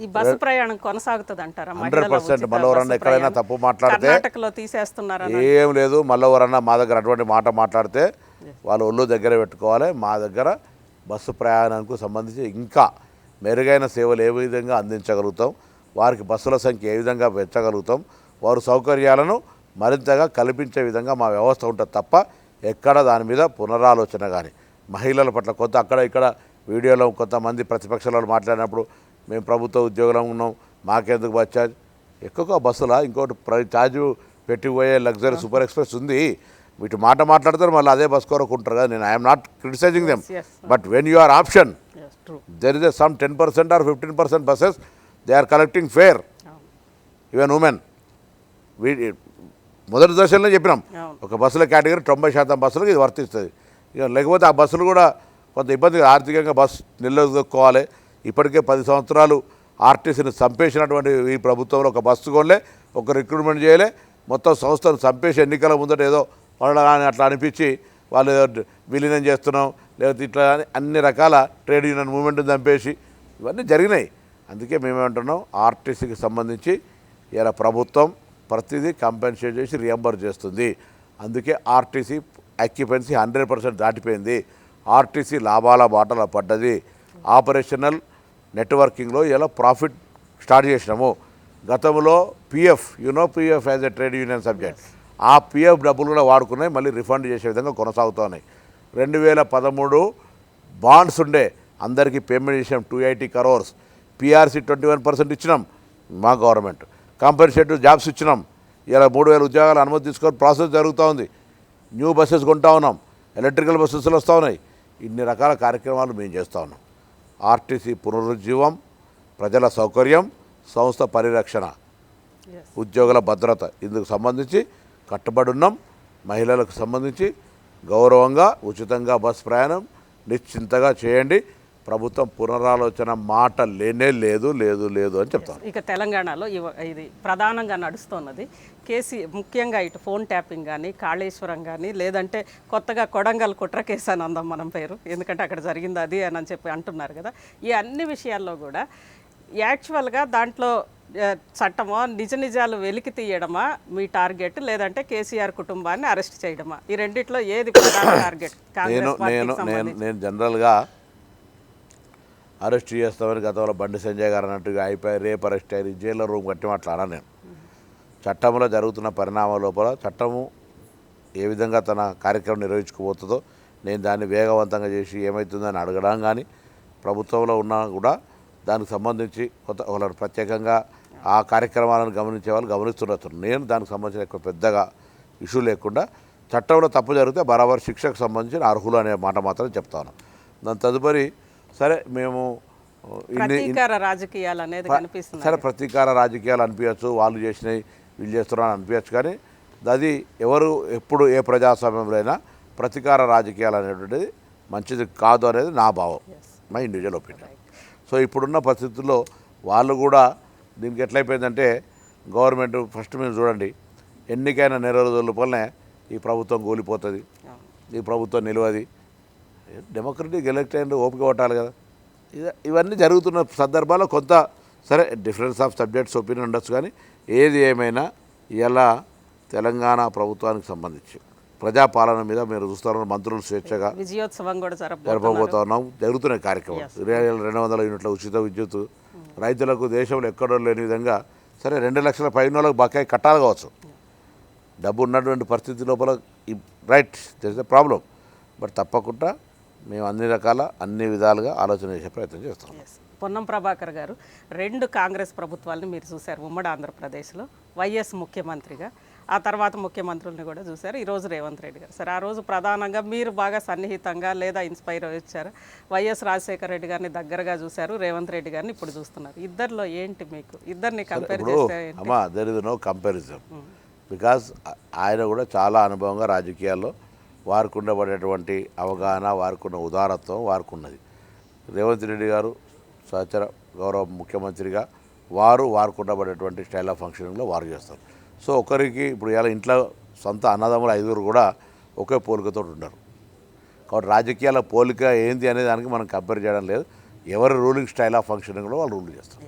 ఈ బస్సు ప్రయాణం కొనసాగుతుంది అంటారా? 100% మళ్ళీ ఎక్కడైనా తప్పు మాట్లాడితే కర్ణాటకలో తీసేస్తున్నారా? ఏం లేదు. మళ్ళీ మా దగ్గర అటువంటి మాట మాట్లాడితే వాళ్ళు ఒళ్ళు దగ్గర పెట్టుకోవాలి. మా దగ్గర బస్సు ప్రయాణానికి సంబంధించి ఇంకా మెరుగైన సేవలు ఏ విధంగా అందించగలుగుతాం, వారికి బస్సుల సంఖ్య ఏ విధంగా పెంచగలుగుతాం, వారు సౌకర్యాలను మరింతగా కల్పించే విధంగా మా వ్యవస్థ ఉంటుంది తప్ప ఎక్కడ దాని మీద పునరాలోచన కానీ మహిళల పట్ల కొంత అక్కడ ఇక్కడ వీడియోలో కొంతమంది ప్రతిపక్షాలు మాట్లాడినప్పుడు మేము ప్రభుత్వ ఉద్యోగులం ఉన్నాం, మాకెందుకు బస్ ఛార్జ్, ఎక్కువ బస్సులా ఇంకోటి ఛార్జ్ పెట్టిపోయే లగ్జరీ సూపర్ ఎక్స్ప్రెస్ ఉంది. వీటి మాట మాట్లాడతారు, మళ్ళీ అదే బస్ కొరకు ఉంటారు కదా. నేను I'm not criticising them, but when you are option there is some 10% or 15% buses they are collecting fare even women. మొదటి దశలో చెప్పినాం ఒక బస్సుల కేటగిరీ 90% బస్సులకు ఇది వర్తిస్తుంది. ఇక లేకపోతే ఆ బస్సులు కూడా కొంత ఇబ్బందిగా ఆర్థికంగా బస్సు నిలదొక్కోవాలి. ఇప్పటికే 10 సంవత్సరాలు ఆర్టీసీని చంపేసినటువంటి ఈ ప్రభుత్వంలో ఒక బస్సు కొనలే, ఒక రిక్రూట్మెంట్ చేయలే, మొత్తం సంస్థను చంపేసి ఎన్నికల ముందట ఏదో వాళ్ళని అట్లా అనిపించి వాళ్ళు విలీనం చేస్తున్నాం లేకపోతే ఇట్లా అన్ని రకాల ట్రేడ్ యూనియన్ మూవ్మెంట్ని చంపేసి ఇవన్నీ జరిగినాయి. అందుకే మేమేమంటున్నాం, ఆర్టీసీకి సంబంధించి ఇలా ప్రభుత్వం ప్రతిదీ కంపెన్సేట్ చేసి రియంబర్స్ చేస్తుంది. అందుకే ఆర్టీసీ ఆక్యుపెన్సీ 100% దాటిపోయింది. ఆర్టీసీ లాభాల బాటలో పడ్డది. ఆపరేషనల్ నెట్వర్కింగ్లో ఇలా ప్రాఫిట్ స్టార్ట్ చేసినాము. గతంలో PF PF as a trade union subject, ఆ పిఎఫ్ డబ్బులు కూడా వాడుకున్నాయి, మళ్ళీ రిఫండ్ చేసే విధంగా కొనసాగుతున్నాయి. 2013 బాండ్స్ ఉండే అందరికీ పేమెంట్ చేసాం 280 crores. పిఆర్సీ 21% ఇచ్చినాం మా గవర్నమెంట్. కాంపెన్సేటివ్ జాబ్స్ ఇచ్చినాం. ఇలా 3000 ఉద్యోగాలు అనుమతి తీసుకొని ప్రాసెస్ జరుగుతూ ఉంది. న్యూ బస్సెస్ కొంటా ఉన్నాం, ఎలక్ట్రికల్ బస్సెస్లు వస్తూ ఉన్నాయి. ఇన్ని రకాల కార్యక్రమాలు మేము చేస్తూ ఉన్నాం. ఆర్టీసీ పునరుజ్జీవం, ప్రజల సౌకర్యం, సంస్థ పరిరక్షణ, ఉద్యోగుల భద్రత, ఇందుకు సంబంధించి కట్టుబడి ఉన్నాం. మహిళలకు సంబంధించి గౌరవంగా ఉచితంగా బస్ ప్రయాణం నిశ్చింతగా చేయండి. ప్రభుత్వం పునరాలోచన మాట లేనే లేదు లేదు లేదు అని చెప్తాను. ఇక తెలంగాణలో ఇది ప్రధానంగా నడుస్తున్నది ముఖ్యంగా ఇటు ఫోన్ ట్యాపింగ్ కానీ, కాళేశ్వరం కానీ, లేదంటే కొత్తగా కొడంగల్ కుట్ర కేసు అని అందాం మనం పేరు, ఎందుకంటే అక్కడ జరిగింది అది అని చెప్పి అంటున్నారు కదా. ఈ అన్ని విషయాల్లో కూడా యాక్చువల్గా దాంట్లో చట్టమో నిజాలు వెలికి తీయడమా మీ టార్గెట్, లేదంటే కేసీఆర్ కుటుంబాన్ని అరెస్ట్ చేయడమా? ఈ రెండిట్లో ఏది ప్రధాన టార్గెట్? నేను జనరల్గా అరెస్ట్ చేస్తామని గతంలో బండి సంజయ్ గారు అన్నట్టుగా అయిపోయి రేపు అరెస్ట్ అయ్యి జైల్లో రూమ్ కట్టి మాట్లాడా. నేను చట్టంలో జరుగుతున్న పరిణామాల లోపల చట్టము ఏ విధంగా తన కార్యక్రమం నిర్వహించుకుపోతుందో నేను దాన్ని వేగవంతంగా చేసి ఏమవుతుందని అడగడం కానీ, ప్రభుత్వంలో ఉన్నా కూడా దానికి సంబంధించి వాళ్ళని ప్రత్యేకంగా ఆ కార్యక్రమాలను గమనించే వాళ్ళు గమనిస్తున్నారు. నేను దానికి సంబంధించిన ఎక్కువ పెద్దగా ఇష్యూ లేకుండా చట్టంలో తప్పు జరిగితే బరాబర్ శిక్షకు సంబంధించిన అర్హులు అనే మాట మాత్రం చెప్తాను. దాని తదుపరి సరే మేము రాజకీయాలు అనేది సరే ప్రతీకార రాజకీయాలు అనిపించచ్చు, వాళ్ళు చేసినవి వీళ్ళు చేస్తున్నారని అనిపించచ్చు, కానీ అది ఎవరు ఎప్పుడు ఏ ప్రజాస్వామ్యంలో అయినా ప్రతీకార రాజకీయాలు అనేటువంటిది మంచిది కాదు అనేది నా భావం, మై ఇండివిజువల్ ఒపీనియన్. సో ఇప్పుడున్న పరిస్థితుల్లో వాళ్ళు కూడా దీనికి ఎట్లయిపోయిందంటే గవర్నమెంట్ ఫస్ట్ మీరు చూడండి, ఎన్నికైన నెల రోజుల లోపలనే ఈ ప్రభుత్వం కూలిపోతుంది, ఈ ప్రభుత్వం నిలవది, డెమోక్రటిక్ ఎలక్ట్ అయిన ఓపిక పట్టాలి కదా. ఇవన్నీ జరుగుతున్న సందర్భాల్లో కొంత సరే డిఫరెన్స్ ఆఫ్ సబ్జెక్ట్స్ ఒపీనియన్ ఉండొచ్చు, కానీ ఏది ఏమైనా ఇలా తెలంగాణ ప్రభుత్వానికి సంబంధించి ప్రజాపాలన మీద మీరు చూస్తున్నారు, మంత్రులు స్వేచ్ఛగా విజయోత్సవం కూడా జరపబోతా ఉన్నాం. జరుగుతున్న కార్యక్రమం 200 యూనిట్ల ఉచిత విద్యుత్ రైతులకు దేశంలో ఎక్కడో లేని విధంగా. సరే 2 లక్షల పైన వాళ్ళకి బకాయి కట్టాలి కావచ్చు, డబ్బు ఉన్నటువంటి పరిస్థితి లోపల right there is a problem, but తప్పకుండా మేము అన్ని విధాలుగా ఆలోచన చేసే ప్రయత్నం చేస్తాం. పొన్నం ప్రభాకర్ గారు 2 కాంగ్రెస్ ప్రభుత్వాలని మీరు చూశారు ఉమ్మడి ఆంధ్రప్రదేశ్లో, వైఎస్ ముఖ్యమంత్రిగా, ఆ తర్వాత ముఖ్యమంత్రుల్ని కూడా చూశారు, ఈరోజు రేవంత్ రెడ్డి గారు. సరే ఆ రోజు ప్రధానంగా మీరు బాగా సన్నిహితంగా లేదా ఇన్స్పైర్ వచ్చారు, వైఎస్ రాజశేఖర రెడ్డి గారిని దగ్గరగా చూశారు, రేవంత్ రెడ్డి గారిని ఇప్పుడు చూస్తున్నారు. ఇద్దరిలో ఏంటి మీకు ఇద్దరిని కంపేర్ చేస్తే? There is no comparison, because ఆయన కూడా చాలా అనుభవంగా రాజకీయాల్లో వారికి ఉండబడేటువంటి అవగాహన, వారికి ఉన్న ఉదారత్వం వారికి ఉన్నది. రేవంత్ రెడ్డి గారు సహచర గౌరవ ముఖ్యమంత్రిగా వారికి ఉండబడేటువంటి స్టైల్ ఆఫ్ ఫంక్షనింగ్లో వారు చేస్తారు. సో ఒకరికి ఇప్పుడు ఇలా ఇంట్లో సొంత అన్నదమ్ములు 5 కూడా ఒకే పోలికతో ఉండరు. కాబట్టి రాజకీయాల పోలిక ఏంది అనే దానికి మనం కంపేర్ చేయడం లేదు. ఎవరి రూలింగ్ స్టైల్ ఆఫ్ ఫంక్షనింగ్లో వాళ్ళు రూల్ చేస్తారు.